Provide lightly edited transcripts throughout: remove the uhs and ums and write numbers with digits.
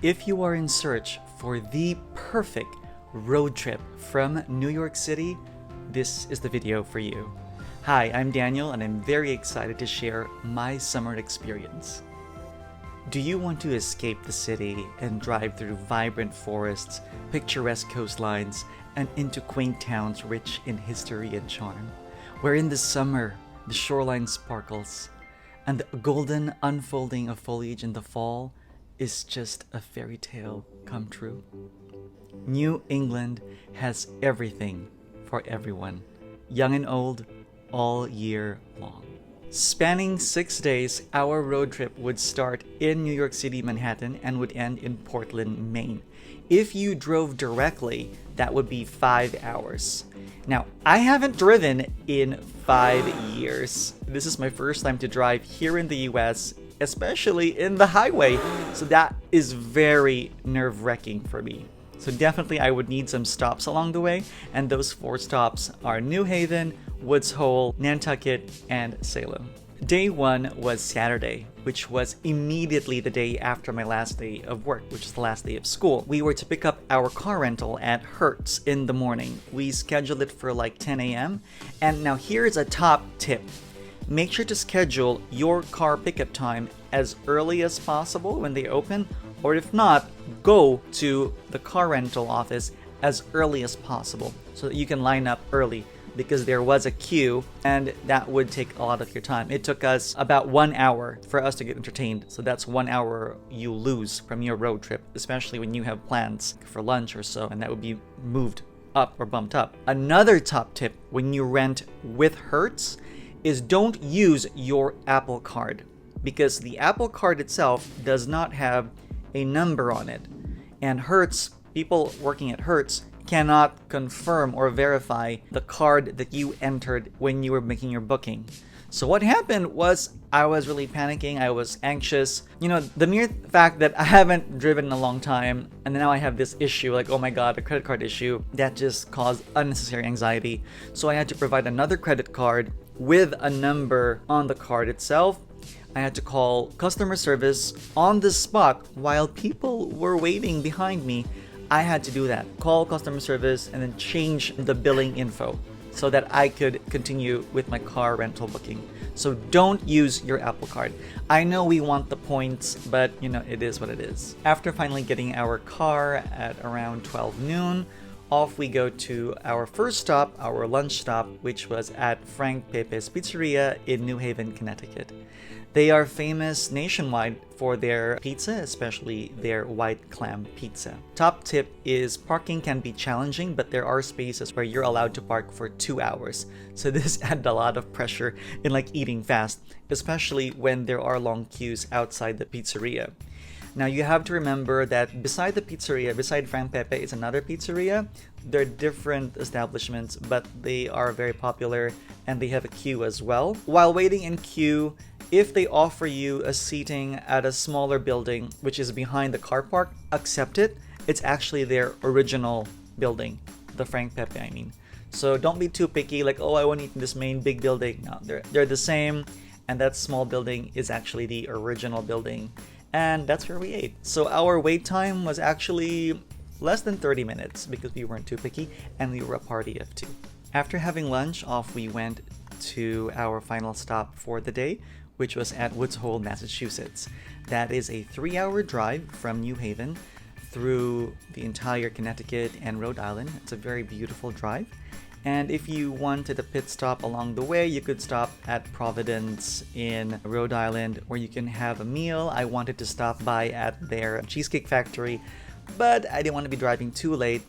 If you are in search for the perfect road trip from New York City, this is the video for you. Hi, I'm Daniel and I'm very excited to share my summer experience. Do you want to escape the city and drive through vibrant forests, picturesque coastlines, and into quaint towns rich in history and charm, where in the summer the shoreline sparkles and the golden unfolding of foliage in the fall is just a fairy tale come true? New England has everything for everyone, young and old, all year long. Spanning 6 days, our road trip would start in New York City, Manhattan, and would end in Portland, Maine. If you drove directly, that would be 5 hours. Now, I haven't driven in 5 years. This is my first time to drive here in the US, especially in the highway. So that is very nerve-wracking for me. So definitely I would need some stops along the way, and those 4 stops are New Haven, Woods Hole, Nantucket, and Salem. Day 1 was Saturday, which was immediately the day after my last day of work, which is the last day of school. We were to pick up our car rental at Hertz in the morning. We scheduled it for like 10 a.m. And now here's a top tip. Make sure to schedule your car pickup time as early as possible when they open, or if not, go to the car rental office as early as possible so that you can line up early, because there was a queue and that would take a lot of your time. It took us about 1 hour for us to get entertained, so that's 1 hour you lose from your road trip, especially when you have plans for lunch or so, and that would be moved up or bumped up. Another top tip when you rent with Hertz is don't use your Apple Card, because the Apple Card itself does not have a number on it, and Hertz, people working at Hertz, cannot confirm or verify the card that you entered when you were making your booking. So what happened was I was really panicking, I was anxious. The mere fact that I haven't driven in a long time and now I have this issue, like, oh my god, a credit card issue, that just caused unnecessary anxiety. So I had to provide another credit card with a number on the card itself. I had to call customer service on the spot while people were waiting behind me. I had to do that, call customer service and then change the billing info so that I could continue with my car rental booking. So don't use your Apple Card. I know we want the points, but it is what it is. After finally getting our car at around 12 noon, off we go to our first stop, our lunch stop, which was at Frank Pepe's Pizzeria in New Haven, Connecticut. They are famous nationwide for their pizza, especially their white clam pizza. Top tip is parking can be challenging, but there are spaces where you're allowed to park for 2 hours. So this added a lot of pressure in eating fast, especially when there are long queues outside the pizzeria. Now you have to remember that beside the pizzeria, beside Frank Pepe is another pizzeria. They're different establishments, but they are very popular and they have a queue as well. While waiting in queue, if they offer you a seating at a smaller building, which is behind the car park, accept it. It's actually their original building, the Frank Pepe, I mean. So don't be too picky, like, oh, I want to eat in this main big building. No, they're the same, and that small building is actually the original building. And that's where we ate. So our wait time was actually less than 30 minutes because we weren't too picky and we were a party of 2. After having lunch, off we went to our final stop for the day, which was at Woods Hole, Massachusetts. That is a 3-hour drive from New Haven through the entire Connecticut and Rhode Island. It's a very beautiful drive. And if you wanted a pit stop along the way, you could stop at Providence in Rhode Island, where you can have a meal. I wanted to stop by at their cheesecake factory, but I didn't want to be driving too late,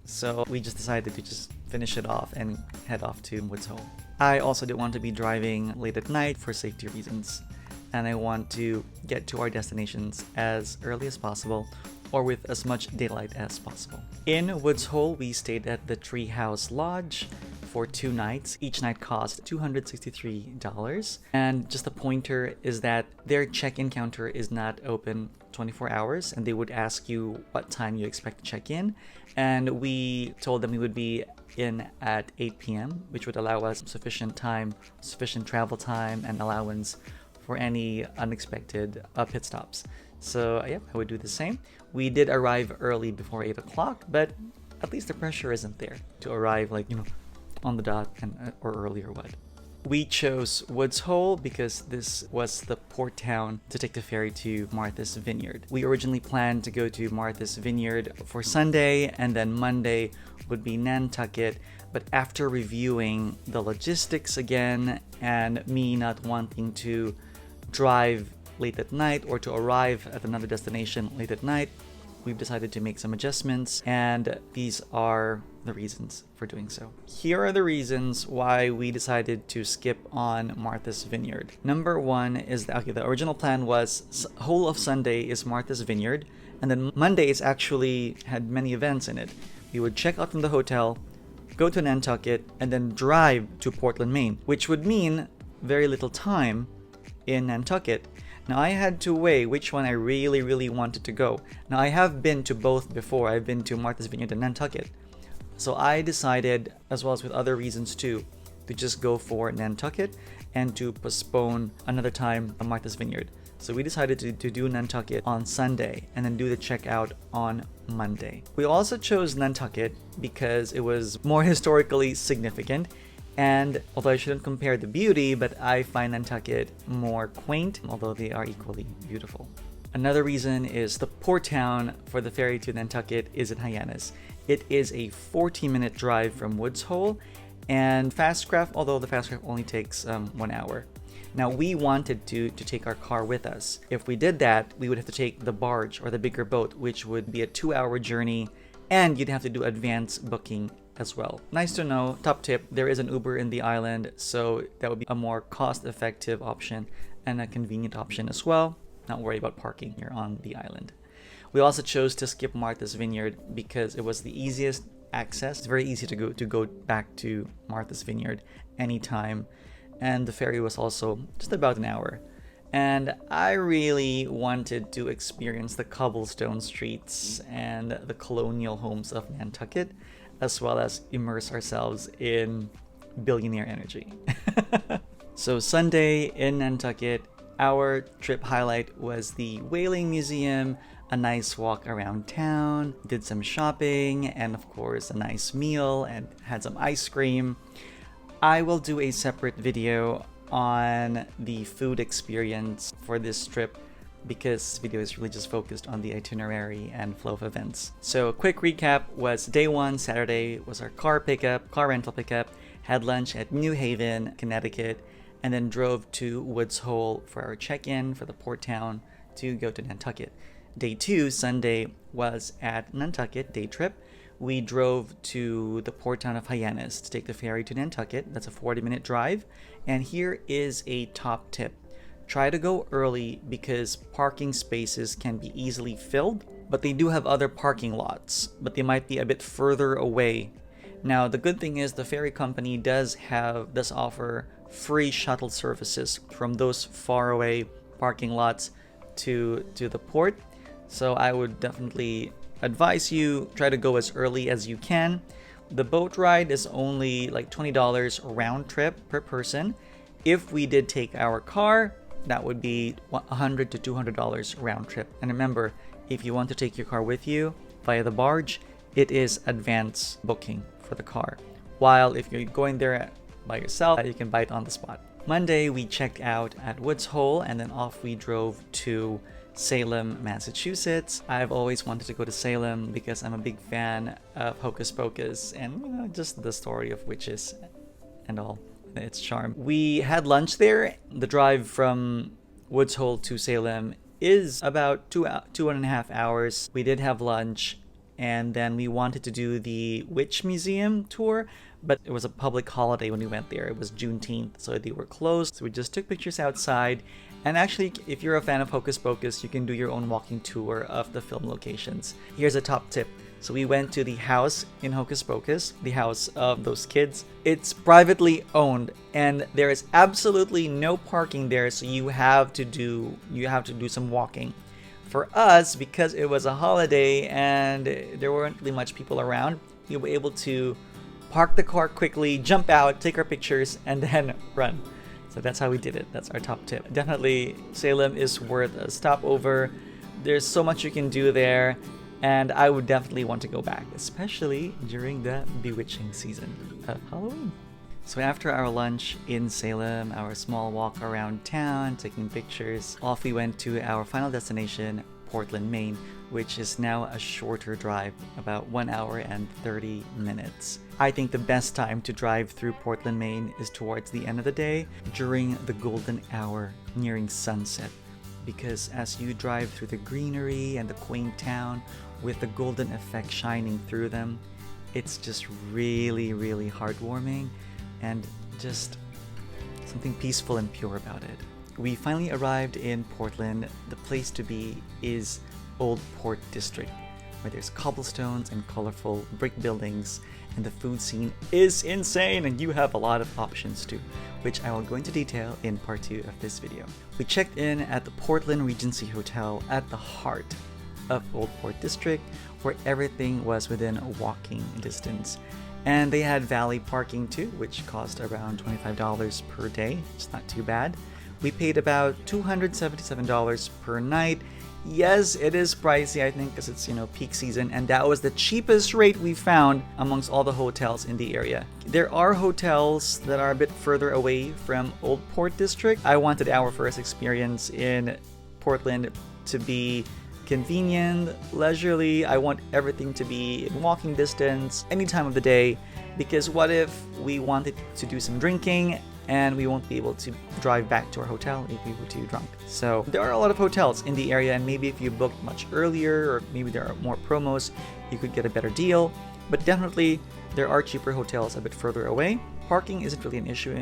so we just decided to just finish it off and head off to Woods Hole. I also didn't want to be driving late at night for safety reasons, and I want to get to our destinations as early as possible or with as much daylight as possible. In Woods Hole, we stayed at the Treehouse Lodge for 2 nights. Each night cost $263. And just a pointer is that their check-in counter is not open 24 hours, and they would ask you what time you expect to check in. And we told them we would be in at 8 p.m., which would allow us sufficient time, sufficient travel time, and allowance for any unexpected pit stops. So yeah, I would do the same. We did arrive early before 8 o'clock, but at least the pressure isn't there to arrive like, on the dot and or early or what. We chose Woods Hole because this was the port town to take the ferry to Martha's Vineyard. We originally planned to go to Martha's Vineyard for Sunday, and then Monday would be Nantucket. But after reviewing the logistics again and me not wanting to drive late at night or to arrive at another destination late at night, we've decided to make some adjustments, and these are the reasons for doing so. Here are the reasons why we decided to skip on Martha's Vineyard. Number one is that, the original plan was whole of Sunday is Martha's Vineyard, and then Mondays actually had many events in it. We would check out from the hotel, go to Nantucket, and then drive to Portland, Maine, which would mean very little time in Nantucket. Now I had to weigh which one I really wanted to go. Now I have been to both before. I've been to Martha's Vineyard and Nantucket. So I decided, as well as with other reasons too, to just go for Nantucket and to postpone another time on Martha's Vineyard. So we decided to do Nantucket on Sunday and then do the checkout on Monday. We also chose Nantucket because it was more historically significant. And although I shouldn't compare the beauty, but I find Nantucket more quaint, although they are equally beautiful. Another reason is the port town for the ferry to Nantucket is in Hyannis. It is a 40-minute drive from Woods Hole, and Fastcraft, although the Fastcraft only takes 1 hour. Now we wanted to take our car with us. If we did that, we would have to take the barge or the bigger boat, which would be a 2-hour journey, and you'd have to do advance booking as well. Nice to know, top tip, there is an Uber in the island, so that would be a more cost-effective option and a convenient option as well. Not worry about parking here on the island. We also chose to skip Martha's Vineyard because it was the easiest access. It's very easy to go back to Martha's Vineyard anytime, and the ferry was also just about an hour. And I really wanted to experience the cobblestone streets and the colonial homes of Nantucket, as well as immerse ourselves in billionaire energy. So Sunday in Nantucket, our trip highlight was the Whaling Museum, a nice walk around town, did some shopping, and of course a nice meal, and had some ice cream. I will do a separate video on the food experience for this trip because this video is really just focused on the itinerary and flow of events. So a quick recap was day one, Saturday, was our car rental pickup, had lunch at New Haven, Connecticut, and then drove to Woods Hole for our check-in for the port town to go to Nantucket. Day two, Sunday, was at Nantucket, day trip. We drove to the port town of Hyannis to take the ferry to Nantucket. That's a 40-minute drive. And here is a top tip. Try to go early because parking spaces can be easily filled, but they do have other parking lots, but they might be a bit further away. Now, the good thing is the ferry company does offer free shuttle services from those faraway parking lots to the port. So I would definitely advise you try to go as early as you can. The boat ride is only like $20 round trip per person. If we did take our car, that would be $100 to $200 round trip. And remember, if you want to take your car with you via the barge, it is advance booking for the car. While if you're going there by yourself, you can buy it on the spot. Monday, we checked out at Woods Hole and then off we drove to Salem, Massachusetts. I've always wanted to go to Salem because I'm a big fan of Hocus Pocus and just the story of witches and all its charm. We had lunch there. The drive from Woods Hole to Salem is about 2.5 hours. We did have lunch, and then we wanted to do the Witch Museum tour, but it was a public holiday when we went there. It was Juneteenth, so they were closed. So we just took pictures outside. And actually, if you're a fan of Hocus Pocus, you can do your own walking tour of the film locations. Here's a top tip. So we went to the house in Hocus Pocus, the house of those kids. It's privately owned, and there is absolutely no parking there, so you have to do some walking. For us, because it was a holiday and there weren't really much people around, we were able to park the car quickly, jump out, take our pictures, and then run. So that's how we did it. That's our top tip. Definitely, Salem is worth a stopover. There's so much you can do there, and I would definitely want to go back, especially during the bewitching season of Halloween. So after our lunch in Salem, our small walk around town, taking pictures, off we went to our final destination, Portland, Maine, which is now a shorter drive, about 1 hour and 30 minutes. I think the best time to drive through Portland, Maine is towards the end of the day, during the golden hour, nearing sunset. Because as you drive through the greenery and the quaint town with the golden effect shining through them, it's just really, really heartwarming and just something peaceful and pure about it. We finally arrived in Portland. The place to be is Old Port District, where there's cobblestones and colorful brick buildings, and the food scene is insane, and you have a lot of options too, which I will go into detail in part 2 of this video. We checked in at the Portland Regency Hotel at the heart of Old Port District, where everything was within walking distance. And they had valet parking too, which cost around $25 per day. It's not too bad. We paid about $277 per night. Yes, it is pricey, I think, because it's, peak season, and that was the cheapest rate we found amongst all the hotels in the area. There are hotels that are a bit further away from Old Port District. I wanted our first experience in Portland to be convenient, leisurely. I want everything to be in walking distance any time of the day, because what if we wanted to do some drinking and we won't be able to drive back to our hotel if we were too drunk. So there are a lot of hotels in the area, and maybe if you booked much earlier, or maybe there are more promos, you could get a better deal. But definitely there are cheaper hotels a bit further away. Parking isn't really an issue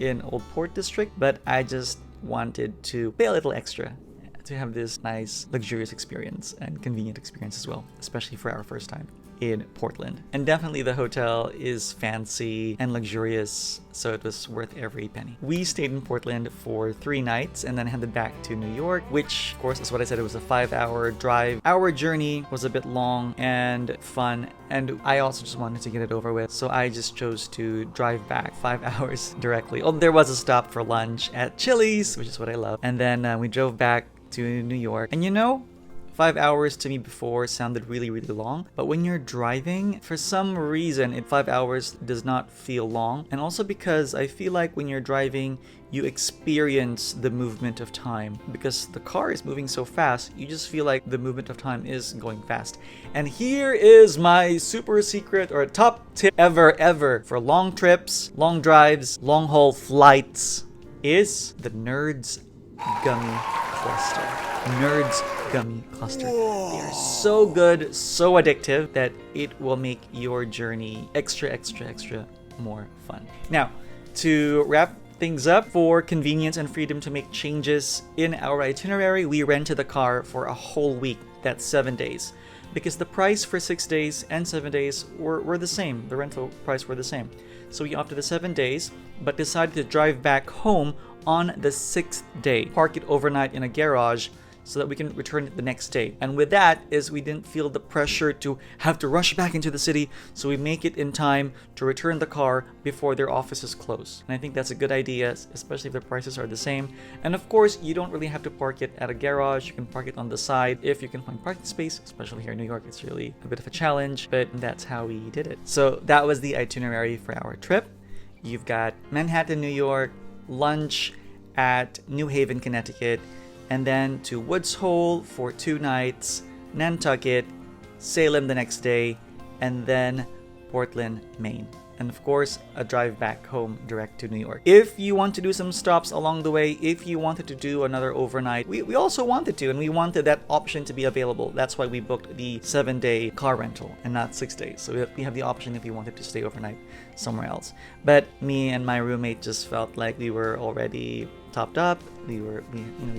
in Old Port District, but I just wanted to pay a little extra to have this nice, luxurious experience and convenient experience as well, especially for our first time in Portland. And definitely the hotel is fancy and luxurious, so it was worth every penny. We stayed in Portland for 3 nights and then headed back to New York, which of course is what I said, it was a 5-hour drive. Our journey was a bit long and fun, and I also just wanted to get it over with, so I just chose to drive back 5 hours directly. Oh, there was a stop for lunch at Chili's, which is what I love, and then we drove back to New York. And 5 hours to me before sounded really, really long, but when you're driving, for some reason, 5 hours does not feel long. And also because I feel like when you're driving, you experience the movement of time. Because the car is moving so fast, you just feel like the movement of time is going fast. And here is my super secret or top tip ever for long trips, long drives, long haul flights, is the Nerds Gummy Cluster. Nerds Gummy Cluster. Whoa. They are so good, so addictive that it will make your journey extra more fun. Now, to wrap things up, for convenience and freedom to make changes in our itinerary, we rented the car for a whole week. That's 7 days. Because the price for 6 days and 7 days were the same. The rental price were the same. So we opted the 7 days, but decided to drive back home on the 6th day. Park it overnight in a garage so that we can return it the next day. And with that is we didn't feel the pressure to have to rush back into the city, so we make it in time to return the car before their offices close. And I think that's a good idea, especially if the prices are the same. And of course, you don't really have to park it at a garage. You can park it on the side if you can find parking space, especially here in New York. It's really a bit of a challenge, but that's how we did it. So that was the itinerary for our trip. You've got Manhattan, New York, lunch at New Haven, Connecticut, and then to Woods Hole for 2 nights, Nantucket, Salem the next day, and then Portland, Maine. And of course, a drive back home direct to New York. If you want to do some stops along the way, if you wanted to do another overnight, we also wanted to, and we wanted that option to be available. That's why we booked the 7-day car rental and not 6 days. So we have the option if you wanted to stay overnight somewhere else. But me and my roommate just felt like we were already topped up, we were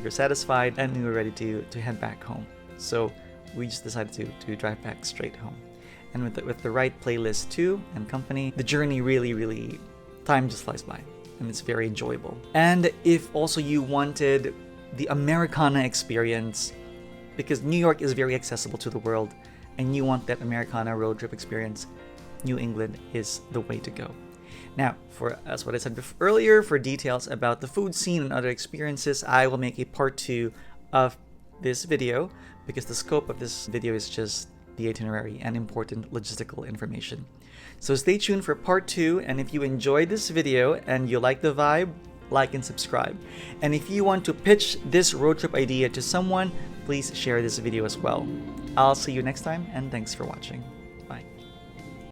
satisfied, and we were ready to head back home. So we just decided to drive back straight home. And with the right playlist too and company, the journey really time just flies by, and it's very enjoyable. And if also you wanted the Americana experience, because New York is very accessible to the world, and you want that Americana road trip experience, New England is the way to go. Now, as what I said earlier, for details about the food scene and other experiences, I will make a part 2 of this video because the scope of this video is just the itinerary and important logistical information. So stay tuned for part 2, and if you enjoyed this video and you like the vibe, like and subscribe. And if you want to pitch this road trip idea to someone, please share this video as well. I'll see you next time, and thanks for watching.